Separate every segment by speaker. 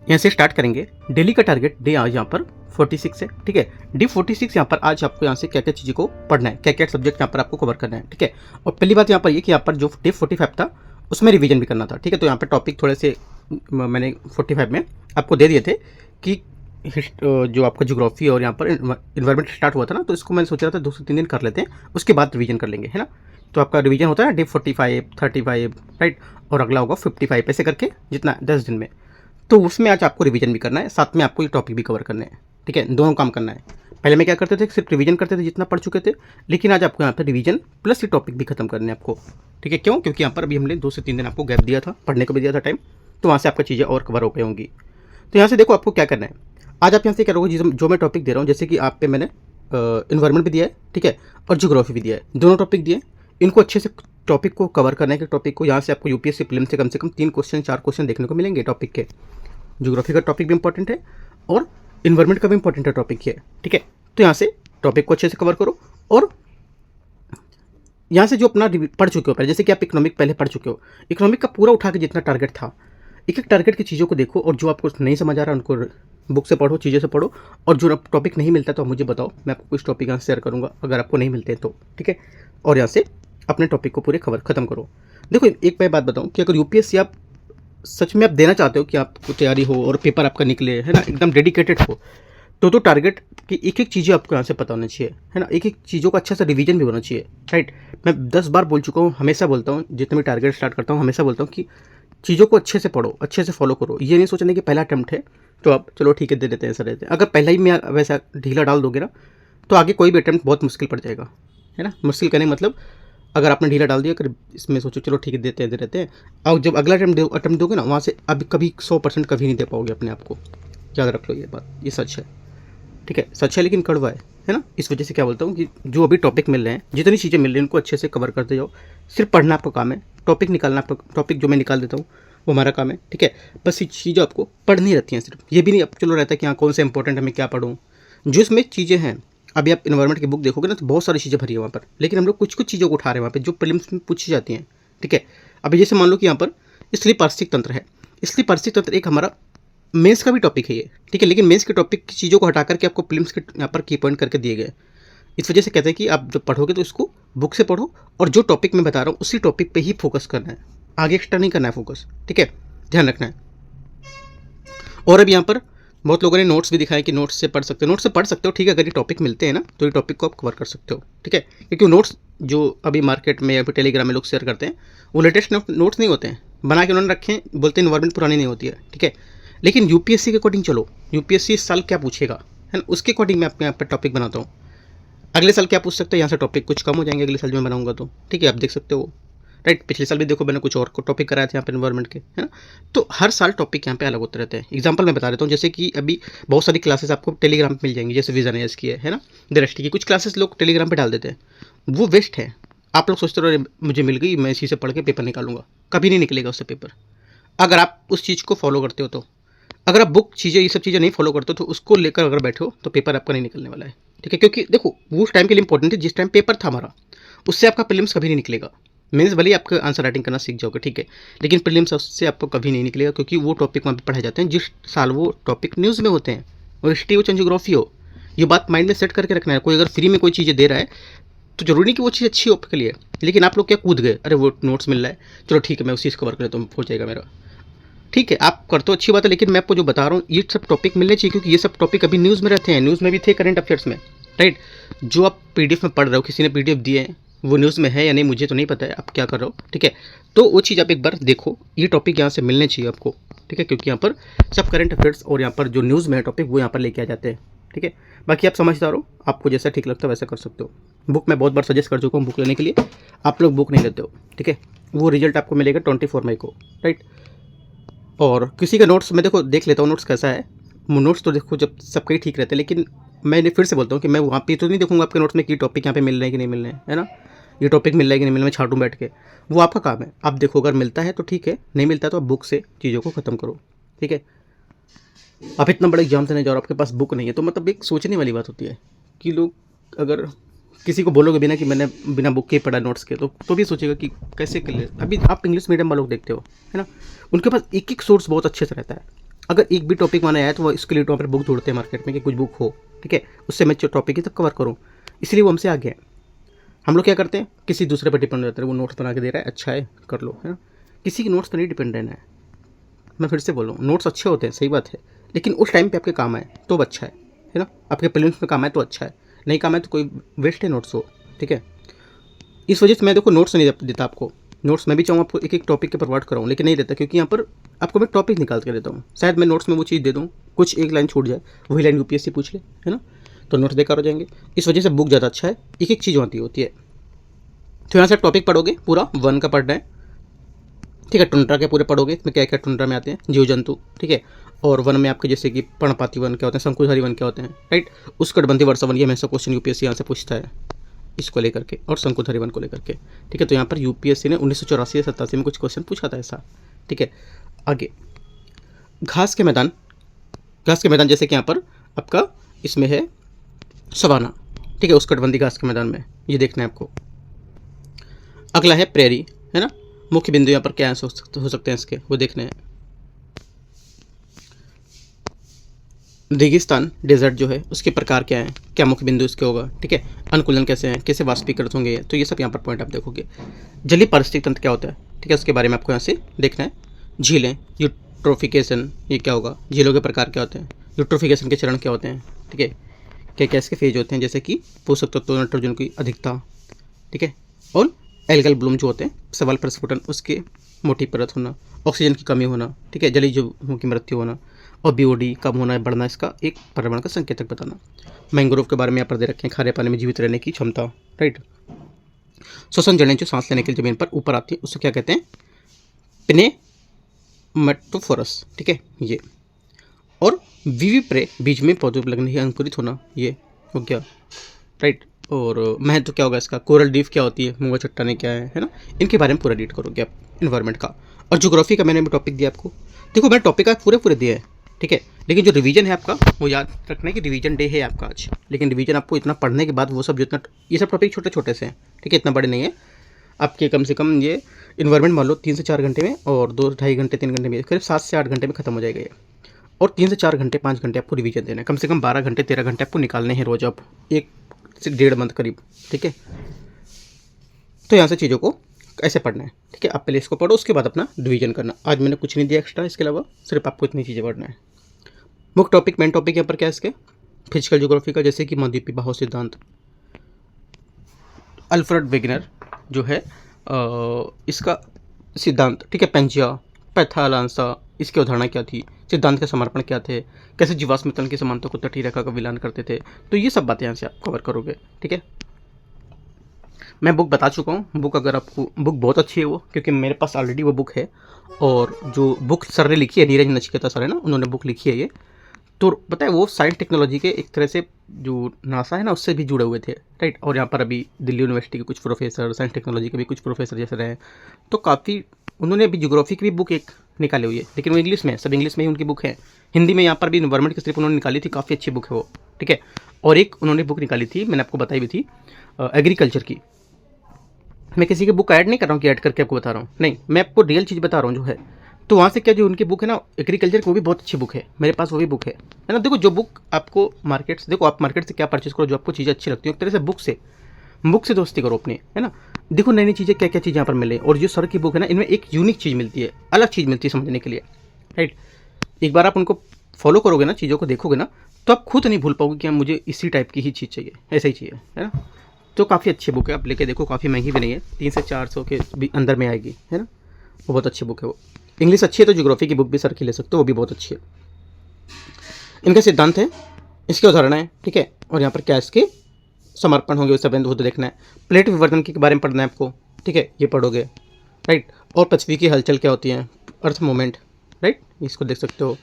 Speaker 1: यहाँ से स्टार्ट करेंगे। डेली का टारगेट डे आज यहाँ पर 46 है, ठीक है। डे 46 यहाँ पर आज आपको यहाँ से क्या क्या चीज़ों को पढ़ना है, क्या क्या सब्जेक्ट यहाँ पर आपको कवर करना है, ठीक है। और पहली बात यहाँ पर ये कि यहाँ पर जो डे 45 था उसमें रिवीजन भी करना था, ठीक है। तो यहाँ पर टॉपिक थोड़े से मैंने 45 में आपको दे दिए थे कि जो आपका ज्योग्राफी और यहाँ पर इन्वायरमेंट स्टार्ट हुआ था ना, तो इसको मैंने सोचा था 2 से 3 दिन कर लेते हैं, उसके बाद रिवीजन कर लेंगे, है ना। तो आपका रिवीजन होता है डे 45, 35, राइट, और अगला होगा 55, ऐसे करके जितना 10 दिन में। तो उसमें आज आपको रिवीजन भी करना है, साथ में आपको ये टॉपिक भी कवर करने हैं, ठीक है। दोनों काम करना है। पहले में क्या करते थे, सिर्फ रिवीजन करते थे जितना पढ़ चुके थे, लेकिन आज आपको यहाँ पर रिवीजन प्लस ये टॉपिक भी खत्म करने हैं आपको, ठीक है। क्यों? क्योंकि यहाँ पर अभी हमने 2 से 3 दिन आपको गैप दिया था, पढ़ने को भी दिया था टाइम, तो वहाँ से आपका चीज़ें और कवर हो गई होंगी। तो यहाँ से देखो आपको क्या करना है। आज आप यहाँ से क्या करोगे, जो मैं टॉपिक दे रहा हूँ, जैसे कि आप पे मैंने इन्वायरमेंट भी दिया है, ठीक है, और ज्योग्राफी भी दिया है, दोनों टॉपिक दिए। इनको अच्छे से टॉपिक को कवर करने के टॉपिक को यहाँ से आपको यूपीएससी प्रीलिम्स से कम 3 क्वेश्चन 4 क्वेश्चन देखने को मिलेंगे टॉपिक के। ज्योग्राफी का टॉपिक भी इंपॉर्टेंट है और इन्वायरमेंट का भी इंपॉर्टेंट है टॉपिक है, ठीक है। तो यहाँ से टॉपिक को अच्छे से कवर करो और यहाँ से जो अपना पढ़ चुके हो पहले, जैसे कि आप इकोनॉमिक पहले पढ़ चुके हो, इकोनॉमिक का पूरा उठा के जितना टारगेट था, एक एक टारगेट की चीज़ों को देखो, और जो आपको नहीं समझ आ रहा उनको बुक से पढ़ो, चीज़ें से पढ़ो, और जो टॉपिक नहीं मिलता तो आप मुझे बताओ, मैं आपको कुछ टॉपिक यहाँ से शेयर करूँगा अगर आपको नहीं मिलते तो, ठीक है। और यहाँ से अपने टॉपिक को पूरे खत्म करो। देखो एक मैं बात बताऊँ कि अगर यूपीएससी आप सच में आप देना चाहते हो कि आपको तैयारी हो और पेपर आपका निकले, है ना, एकदम डेडिकेटेड हो, तो टारगेट की एक एक चीज़ें आपको यहाँ से पता होना चाहिए, है ना। एक एक चीज़ों का अच्छा सा रिवीजन भी होना चाहिए, राइट। मैं 10 बार बोल चुका हूँ, हमेशा बोलता हूँ, जितने भी टारगेट स्टार्ट करता हूँ हमेशा बोलता हूँ कि चीज़ों को अच्छे से पढ़ो, अच्छे से फॉलो करो। ये नहीं सोचने कि पहला अटैम्प्ट है तो आप चलो ठीक है दे देते हैं, ऐसा रहते हैं। अगर पहला ही में वैसा ढीला डाल दोगे ना, तो आगे कोई भी अटैम्प्ट बहुत मुश्किल पड़ जाएगा, है ना। मुश्किल कहने मतलब अगर आपने ढीला डाल दिया, अगर इसमें सोचो चलो ठीक है देते हैं दे देते हैं, और जब अगला अटैम्प्ट दोगे ना, वहाँ से अभी कभी 100% कभी नहीं दे पाओगे अपने आप को। याद रख लो ये बात, ये सच है, ठीक है। सच है लेकिन कड़वा है ना। इस वजह से क्या बोलता हूँ कि जो अभी टॉपिक मिल रहे हैं, जितनी चीज़ें मिल रही हैं, उनको अच्छे से कवर करते जाओ। सिर्फ पढ़ना आपका काम है, टॉपिक निकालना आपका, टॉपिक जो मैं निकाल देता हूँ वो हमारा काम है, ठीक है। बस ये चीज़ें आपको पढ़नी रहती हैं सिर्फ, ये भी नहीं अब चलो रहता है कि हाँ कौन सा इंपॉर्टेंट है, मैं क्या पढ़ूँ। जो इसमें चीज़ें हैं, अभी आप इन्वायरमेंट की बुक देखोगे ना तो बहुत सारी चीज़ें भरी है वहाँ पर, लेकिन हम लोग कुछ कुछ चीज़ों को उठा रहे हैं वहाँ पर जो प्रीलिम्स में पूछी जाती हैं, ठीक है। अभी जैसे मान लो कि यहाँ पर स्थलीय पारिस्थितिक तंत्र है, स्थलीय पारिस्थितिक तंत्र एक हमारा मेंस का भी टॉपिक है ये, ठीक है, लेकिन मेंस के टॉपिक की चीज़ों को हटा करके आपको प्रीलिम्स के यहाँ पर की पॉइंट करके दिए गए। इस वजह से कहते हैं कि आप जब पढ़ोगे तो इसको बुक से पढ़ो, और जो टॉपिक मैं बता रहा हूँ उसी टॉपिक पे ही फोकस करना है, आगे एक्स्ट्रा नहीं करना है फोकस, ठीक है, ध्यान रखना है। और अब यहाँ पर बहुत लोगों ने नोट्स भी दिखाए कि नोट्स से पढ़ सकते हो, नोट्स से पढ़ सकते हो, ठीक है। अगर ये टॉपिक मिलते हैं ना तो ये टॉपिक को आप कवर कर सकते हो, ठीक है। क्योंकि नोट्स जो अभी मार्केट में या फिर टेलीग्राम में लोग शेयर करते हैं वो लेटेस्ट नोट्स नहीं होते हैं, बना के उन्होंने रखे, बोलते हैं इन्वायरमेंट पुरानी नहीं होती है, ठीक है। लेकिन यूपीएससी के अकॉर्डिंग चलो, यूपीएससी इस साल क्या पूछेगा, है ना, उसके अकॉर्डिंग मैं अपने यहाँ पर टॉपिक बनाता हूँ। अगले साल क्या पूछ सकते हैं, यहाँ से टॉपिक कुछ कम हो जाएंगे अगले साल जो मैं बनाऊंगा तो, ठीक है, आप देख सकते हो, राइट। पिछले साल भी देखो मैंने कुछ और टॉपिक कराए थे यहाँ पे इन्वायरमेंट के, है ना। तो हर साल टॉपिक यहाँ पे अलग होते रहते हैं। एग्जांपल मैं बता देता हूँ, जैसे कि अभी बहुत सारी क्लासेस आपको टेलीग्राम पे मिल जाएंगी, जैसे विजन एस की है ना, दृष्टि की कुछ क्लासेस लोग टेलीग्राम पे डाल देते हैं, वो वेस्ट है। आप लोग सोचते रहो मुझे मिल गई, मैं इसी से पढ़ के पेपर निकालूंगा, कभी नहीं निकलेगा उससे पेपर, अगर आप उस चीज़ को फॉलो करते हो तो। अगर आप बुक चीज़ें ये सब चीज़ें नहीं फॉलो करते हो तो उसको लेकर अगर बैठे हो तो पेपर आपका नहीं निकलने वाला है, ठीक है। क्योंकि देखो वो उस टाइम के लिए इंपॉर्टेंट है जिस टाइम पेपर था हमारा, उससे आपका प्रीलिम्स कभी नहीं निकलेगा। मेंस भले आपका आंसर राइटिंग करना सीख जाओगे, ठीक है, लेकिन प्रीलिम्स उससे आपको कभी नहीं निकलेगा, क्योंकि वो टॉपिक वहाँ पे पढ़ाए जाते हैं जिस साल वो टॉपिक न्यूज़ में होते हैं, और हिस्ट्री हो चाहे ज्योग्राफी हो। ये बात माइंड में सेट करके रखना है। कोई अगर फ्री में कोई चीज़ें दे रहा है तो जरूरी नहीं कि वो चीज़ अच्छी हो आपके लिए, लेकिन आप लोग क्या कूद गए, अरे वो नोट्स मिल रहा है चलो ठीक है मैं उसी चीज़ कवर कर लेता हूँ, हो जाएगा मेरा, ठीक है। आप कर तो अच्छी बात है, लेकिन मैं आपको जो बता रहा हूँ ये सब टॉपिक मिलने चाहिए, क्योंकि ये सब टॉपिक अभी न्यूज़ में रहते हैं, न्यूज़ में भी थे करंट अफेयर्स में, राइट। जो आप पीडीएफ में पढ़ रहे हो, किसी ने पीडीएफ दिए हैं, वो न्यूज़ में है या नहीं मुझे तो नहीं पता है, आप क्या कर रहे हो, ठीक है। तो वो चीज़ आप एक बार देखो, ये टॉपिक यहाँ से मिलने चाहिए आपको, ठीक है, क्योंकि यहाँ पर सब करंट अफेयर्स और यहाँ पर जो न्यूज़ में है टॉपिक वो यहाँ पर लेके आ जाते हैं, ठीक है। बाकी आप समझदार हो, आपको जैसा ठीक लगता है वैसा कर सकते हो। बुक मैं बहुत बार सजेस्ट कर चुका हूँ बुक लेने के लिए, आप लोग बुक नहीं लेते हो, ठीक है। वो रिजल्ट आपको मिलेगा 24 मई को, राइट। और किसी का नोट्स मैं देखो देख लेता हूँ नोट्स कैसा है, नोट्स तो देखो जब सबके ही ठीक रहते हैं, लेकिन मैं फिर से बोलता हूँ कि मैं वहाँ पे तो नहीं देखूंगा आपके नोट्स में कि टॉपिक यहाँ पे मिल रहे हैं कि नहीं मिल रहे हैं, है ना। ये टॉपिक मिल रहा है कि नहीं मिल रहा है, मैं छाटूँ बैठ के, वो आपका काम है। आप देखो अगर मिलता है तो ठीक है, नहीं मिलता तो आप बुक से चीज़ों को ख़त्म करो, ठीक है। आप इतना बड़ा एग्जाम देने जाओ और आपके पास बुक नहीं है तो मतलब एक सोचने वाली बात होती है कि लोग अगर किसी को बोलोगे बिना कि मैंने बिना बुक के पढ़ा नोट्स के, तो भी सोचेगा कि कैसे कर ले। अभी आप इंग्लिश मीडियम वालों को देखते हो, है ना, उनके पास एक एक सोर्स बहुत अच्छे से रहता है। अगर एक भी टॉपिक माना आया तो वो इसके लिए वहाँ पर बुक ढूंढते हैं मार्केट में कि कुछ बुक हो, ठीक है, उससे मैं जो टॉपिक है तब कवर करूँ, इसलिए वो हमसे आगे हैं। हम लोग क्या करते हैं, किसी दूसरे पर डिपेंड रहते हैं, वो नोट्स बना के दे रहा है, अच्छा है कर लो, है ना। किसी के नोट्स पर नहीं डिपेंड रहना है। मैं फिर से बोल रहा हूँ, नोट्स अच्छे होते हैं, सही बात है, लेकिन उस टाइम पे आपके काम आए तो अच्छा है ना। आपके प्रीलिम्स में काम आए तो अच्छा है, नहीं काम आए तो कोई वेस्ट है नोट्स हो, ठीक है। इस वजह से मैं देखो नोट्स नहीं देता आपको। नोट्स मैं भी चाहूँ आपको एक एक टॉपिक के प्रोवाइड कराऊँ, लेकिन नहीं देता, क्योंकि यहाँ पर आपको मैं टॉपिक निकाल के देता हूँ। शायद मैं नोट्स में वो चीज़ दे दूँ, कुछ एक लाइन छूट जाए, वही लाइन यूपीएससी पूछ ले, है ना, तो नोट्स बेकार हो जाएंगे। इस वजह से बुक ज़्यादा अच्छा है, एक एक चीज़ आती होती है। तो यहाँ से टॉपिक पढ़ोगे, पूरा 1 का पढ़ना है, ठीक है। टुंड्रा के पूरे पढ़ोगे, इसमें क्या क्या टुंड्रा में आते हैं, जीव जंतु, ठीक है। और वन में आपके जैसे कि पर्णपाती वन क्या होते हैं, शंकुधारी वन क्या होते हैं, राइट। उष्कटिबंधीय वर्षा वन, ये हमेशा क्वेश्चन यूपीएससी यहाँ से पूछता है इसको लेकर के, और शंकुधारी वन को लेकर के, ठीक है। तो यहाँ पर यूपीएससी ने 1984 या 87 में कुछ क्वेश्चन पूछा था ऐसा, ठीक है। आगे घास के मैदान, घास के मैदान जैसे कि यहाँ पर आपका इसमें है सवाना, ठीक है, उष्कटिबंधीय घास के मैदान में, ये देखना है आपको। अगला है प्रेरी, है ना। मुख्य बिंदु यहाँ पर क्या हो सकते हैं इसके, वो देखने हैं। रेगिस्तान डेजर्ट जो है उसके प्रकार क्या है, क्या मुख्य बिंदु इसके होगा, ठीक है। अनुकूलन कैसे हैं, कैसे वाष्पीकृत होंगे, तो ये सब यहाँ पर पॉइंट आप देखोगे। जलीय पारिस्थितिक तंत्र क्या होता है, ठीक है, उसके बारे में आपको यहाँ से देखना है। झीलें, यूट्रोफिकेशन, ये क्या होगा, झीलों के प्रकार क्या होते हैं, यूट्रोफिकेशन के चरण क्या होते हैं, ठीक है, क्या क्या इसके फेज होते हैं, जैसे कि पोषक तत्व, नाइट्रोजन की अधिकता, ठीक है, और एल्गल ब्लूम जो होते हैं, सवाल प्रस्फुटन, उसके मोटी परत होना, ऑक्सीजन की कमी होना, ठीक है, जलीय जीवों की मृत्यु होना, और बीओडी कम होना है बढ़ना, इसका एक पर्यावरण का संकेतक बताना। मैंग्रोव के बारे में यहाँ पर दे रखे हैं, खारे पानी में जीवित रहने की क्षमता, राइट। श्वसन जड़ें जो सांस लेने के लिए जमीन पर ऊपर आती है, उसको क्या कहते हैं, पिनेमेटोफोरस, ठीक है, ये। और विविप्रे, बीज में पौधों पर लगने ही अंकुरित होना, ये हो गया, राइट। और महत्व क्या होगा इसका, कोरल रीफ क्या होती है, मुंगा चट्टानें क्या है ना, इनके बारे में पूरा रीड करोगे आप, इन्वायरमेंट का। और ज्योग्राफी का मैंने भी टॉपिक दिया आपको, देखो मैंने टॉपिक आज पूरे दिए हैं, ठीक है, लेकिन जो रिवीजन है आपका वो याद रखना है कि रिवीजन डे है आपका आज, लेकिन रिवीजन आपको इतना पढ़ने के बाद वो सब जितना, ये सब टॉपिक छोटे छोटे से हैं, ठीक है, इतना बड़े नहीं है आपके। कम से कम ये इन्वायरमेंट मान लो 3 से 4 घंटे में, और 2-2.5 घंटे 3 घंटे में, करीब 7 से 8 घंटे में खत्म हो जाएगा ये। और 3 से 4 घंटे 5 घंटे आपको रिवीजन देना है, कम से कम 12 घंटे 13 घंटे आपको निकालने हैं रोज, आप 1 से 1.5 मंथ करीब, ठीक है। तो यहाँ से चीज़ों को ऐसे पढ़ना है, ठीक है। आप पहले इसको पढ़ो, उसके बाद अपना रिवीजन करना। आज मैंने कुछ नहीं दिया एक्स्ट्रा, इसके अलावा सिर्फ आपको इतनी चीज़ें पढ़ना है। मुख्य टॉपिक, मेन टॉपिक यहाँ पर क्या है इसके, फिजिकल ज्योग्राफी का, जैसे कि महाद्वीपीय बहाव सिद्धांत, अल्फ्रेड वेगनर जो है इसका सिद्धांत, ठीक है, पेंजिया पैथालांसा, इसकी अवधारणा क्या थी, सिद्धांत के समर्पण क्या थे, कैसे जीवाश्म तल की समानता को तटीय रेखा का विलान करते थे, तो ये सब बातें यहाँ से आप कवर करोगे, ठीक है। मैं बुक बता चुका हूँ, बुक अगर आपको, बुक बहुत अच्छी है वो, क्योंकि मेरे पास ऑलरेडी वो बुक है। और जो बुक सर ने लिखी है, नीरज नचिकेता सर है ना, उन्होंने बुक लिखी है ये, तो पता है वो साइंस टेक्नोलॉजी के एक तरह से जो नासा है ना उससे भी जुड़े हुए थे, राइट। और यहाँ पर अभी दिल्ली यूनिवर्सिटी के कुछ प्रोफेसर, साइंस टेक्नोलॉजी के भी कुछ प्रोफेसर जैसे रहे, तो काफ़ी उन्होंने अभी ज्योग्राफी की भी बुक एक निकाली हुई है, लेकिन वो इंग्लिश में, सब इंग्लिश में ही उनकी बुक है। हिंदी में यहाँ पर भी इन्वायरमेंट की सिर्फ उन्होंने निकाली थी, काफ़ी अच्छी बुक है वो, ठीक है। और एक उन्होंने बुक निकाली थी, मैंने आपको बताई भी थी, एग्रीकल्चर की। मैं किसी की बुक ऐड नहीं कर रहा हूँ कि ऐड करके आपको बता रहा हूँ, नहीं, मैं आपको रियल चीज़ बता रहा हूँ जो है। तो वहाँ से क्या, जो उनकी बुक है ना एग्रीकल्चर की, वो भी बहुत अच्छी बुक है, मेरे पास वो भी बुक है ना। देखो जो बुक आपको मार्केट से, देखो आप मार्केट से क्या परचेज करो, जो आपको चीज़ें अच्छी लगती है, एक तरह से बुक से दोस्ती करो अपनी, है ना। देखो नई नई चीज़ें क्या क्या चीज़ यहाँ पर मिले, और जो सर की बुक है ना, इनमें एक यूनिक चीज़ मिलती है, अलग चीज़ मिलती है समझने के लिए, राइट। एक बार आप उनको फॉलो करोगे ना, चीज़ों को देखोगे ना, तो आप खुद नहीं भूल पाओगे कि मुझे इसी टाइप की ही चीज़ चाहिए, ऐसा ही चाहिए, है ना। तो काफ़ी अच्छी बुक है, आप लेके देखो, काफ़ी महंगी भी नहीं है, 300 से 400 के भी अंदर में आएगी, है ना। वो बहुत अच्छी बुक है वो। इंग्लिश अच्छी है तो ज्योग्राफी की बुक भी सर की ले सकते हो, वो भी बहुत अच्छी है। इनका सिद्धांत है, इसकी अवधारणा है, ठीक है। और यहाँ पर क्या इसके समर्पण होंगे, उस संबंध होते देखना है। प्लेट विवर्तन के बारे में पढ़ना है आपको, ठीक है, ये पढ़ोगे, राइट। और पृथ्वी की हलचल क्या होती है, अर्थ मूवमेंट, राइट, इसको देख सकते हो।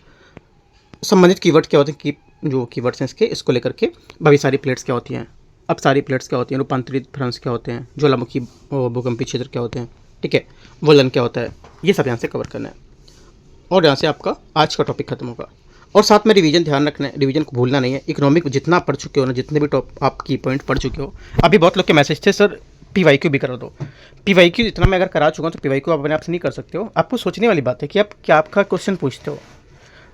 Speaker 1: संबंधित कीवर्ड क्या होते हैं, की जो कीवर्ड्स हैं इसके, इसको लेकर के भाभी सारी प्लेट्स क्या होती हैं, अब सारी प्लेट्स क्या होती हैं, रूपांतरित भ्रंश क्या होते हैं, ज्वालामुखी भूकंपीय क्षेत्र क्या होते हैं, ठीक है, वलन क्या होता है, ये सब यहाँ से कवर करना है। और यहाँ से आपका आज का टॉपिक खत्म होगा। और साथ में रिवीजन ध्यान रखना है, रिवीजन को भूलना नहीं है। इकोनॉमिक जितना पढ़ चुके हो ना, जितने भी टॉप आप की पॉइंट पढ़ चुके हो, अभी बहुत लोग के मैसेज थे सर पीवाईक्यू भी करा दो। पीवाईक्यू इतना मैं अगर करा चुका हूँ तो पीवाईक्यू आप अपने आप से नहीं कर सकते हो। आपको सोचने वाली बात है कि आप क्या आपका क्वेश्चन पूछते हो।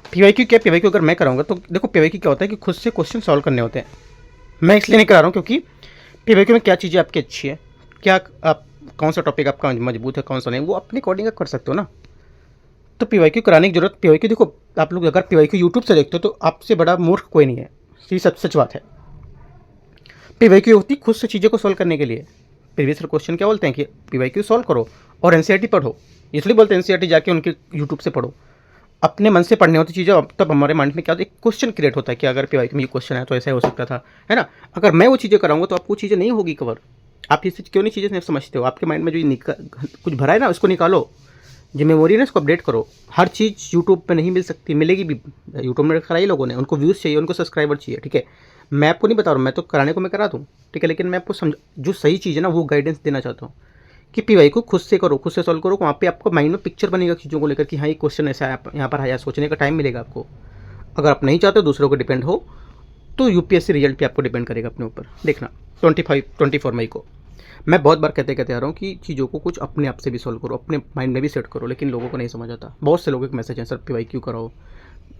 Speaker 1: पीवाईक्यू क्या, पीवाईक्यू अगर मैं कराऊंगा तो देखो पीवाईक्यू क्या होता है कि खुद से क्वेश्चन सॉल्व करने होते हैं। मैं इसलिए नहीं करा रहा हूँ क्योंकि पीवाईक्यू में क्या चीज़ें आपकी अच्छी है, क्या आप कौन सा टॉपिक आपका मजबूत है, कौन सा नहीं, वो अपने अकॉर्डिंग आप कर सकते हो ना। तो पीवाईक्यू कराने की जरूरत, पीवाईक्यू देखो आप लोग अगर पीवाईक्यू यूट्यूब से देखते हो तो आपसे बड़ा मूर्ख कोई नहीं है, ये सच बात है। पीवाईक्यू होती खुद से चीज़ों को सॉल्व करने के लिए। प्रीवियस क्वेश्चन क्या बोलते हैं कि पीवाईक्यू सॉल्व करो और एनसीईआरटी पढ़ो, इसलिए बोलते हैं एनसीईआरटी जाके उनके यूट्यूब से पढ़ो। अपने मन से पढ़नी होती चीज़ें, तब हमारे माइंड में क्या होता है, एक क्वेश्चन क्रिएट होता है कि अगर पीवाईक्यू में ये क्वेश्चन है तो ऐसा हो सकता था, है ना। अगर मैं वो चीज़ें कराऊंगा तो आपको चीज़ें नहीं होगी कवर। आप इससे क्यों नहीं चीज़ें नहीं समझते हो, आपके माइंड में जो कुछ भरा है ना उसको निकालो, जो मेमोरी है ना उसको अपडेट करो। हर चीज़ यूट्यूब पे नहीं मिल सकती, मिलेगी भी। यूट्यूब में कराई लोगों ने, उनको व्यूज़ चाहिए, उनको सब्सक्राइबर चाहिए, ठीक है। मैं आपको नहीं बता रहा हूँ, मैं तो कराने को मैं करा दूँ, ठीक है, लेकिन मैं आपको जो सही चीज़ है ना वो गाइडेंस देना चाहता हूँ कि पीवाई को खुद से करो, खुद से सॉल्व करो। वहाँ पे आपको माइंड में पिक्चर बनेगा चीज़ों को लेकर कि हाँ ये क्वेश्चन ऐसा है, यहाँ पर आया, सोचने का टाइम मिलेगा आपको। अगर आप नहीं चाहते दूसरों को डिपेंड हो तो यूपीएससी रिजल्ट भी आपको डिपेंड करेगा अपने ऊपर। देखना 24 मई को मैं बहुत बार कहते आ रहा हूँ कि चीज़ों को कुछ अपने आप से भी सॉल्व करो, अपने माइंड में भी सेट करो, लेकिन लोगों को नहीं समझ आता। बहुत से लोगों के मैसेज हैं, सर पीवाई क्यों कराओ,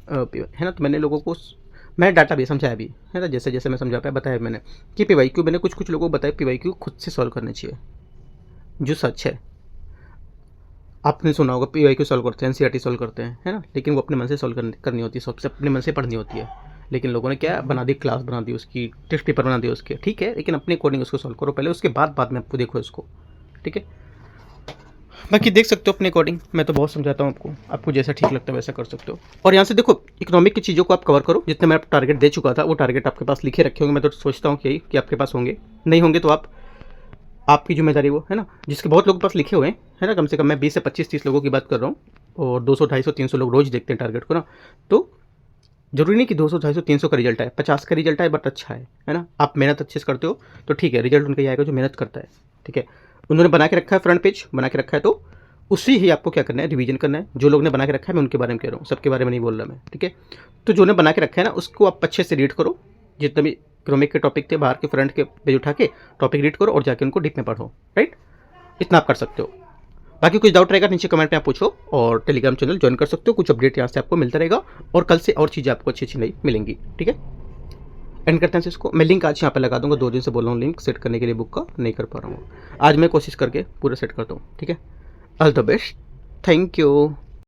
Speaker 1: है ना। तो मैंने लोगों को मैं डाटा भी समझाया भी है ना, जैसे जैसे मैं समझा पाया बताया मैंने कि पीवाई क्यू, मैंने कुछ लोगों को बताया पीवाई क्यू खुद से सॉल्व करने चाहिए, जो सच है। आपने सुना होगा पीवाई क्यू सॉल्व करते हैं, एनसीईआरटी सॉल्व करते हैं, है ना, लेकिन वो अपने मन से सॉल्व करनी होती है, सबसे अपने मन से पढ़नी होती है। लेकिन लोगों ने क्या बना दी, क्लास बना दी उसकी, टेस्ट पेपर बना दिया उसके, ठीक है, लेकिन अपने अकॉर्डिंग उसको सॉल्व करो पहले, उसके बाद में आपको देखो इसको, ठीक है। बाकी देख सकते हो अपने अकॉर्डिंग, मैं तो बहुत समझाता हूँ आपको, आपको जैसा ठीक लगता है वैसा कर सकते हो। और यहाँ से देखो इकोनॉमिक की चीज़ों को आप कवर करो, जितने मैं टारगेट दे चुका था वो टारगेट आपके पास लिखे रखे होंगे, मैं तो सोचता हूँ कि आपके पास होंगे। नहीं होंगे तो आपकी जिम्मेदारी वो, है ना, जिसके बहुत लोगों के पास लिखे हुए हैं, है ना। कम से कम मैं 20 से 25-30 लोगों की बात कर रहा हूँ, और 200, 250, 300 लोग रोज़ देखते हैं टारगेट को ना। तो जरूरी नहीं कि 200, 250, 300 का रिजल्ट आए, 50 का रिजल्ट आए बट अच्छा है ना। आप मेहनत अच्छे से करते हो तो ठीक है, रिजल्ट उनका ही आएगा जो मेहनत करता है, ठीक है। उन्होंने बना के रखा है, फ्रंट पेज बना के रखा है, तो उसी ही आपको क्या करना है, रिवीजन करना है। जो लोग ने बना के रखा है मैं उनके बारे में कह रहा हूँ, सबके बारे में नहीं बोल रहा मैं, ठीक है। तो जो ने बना के रखा है ना उसको आप अच्छे से रीड करो, जितने भी इकोनॉमिक के टॉपिक थे बाहर के फ्रंट के पेज उठा के टॉपिक रीड करो और जाके उनको डीप में पढ़ो, राइट। इतना आप कर सकते हो। बाकी कुछ डाउट रहेगा नीचे कमेंट में आप पूछो, और टेलीग्राम चैनल ज्वाइन कर सकते हो, कुछ अपडेट यहाँ से आपको मिलता रहेगा, और कल से और चीज़ें आपको अच्छी अच्छी नई मिलेंगी, ठीक है। एंड करते हैं इसको, मैं लिंक आज यहाँ पे लगा दूंगा, 2 दिन से बोल रहा हूँ लिंक सेट करने के लिए बुक का, नहीं कर पा रहा हूँ, आज मैं कोशिश करके पूरा सेट करता हूँ, ठीक है। All the best, thank you.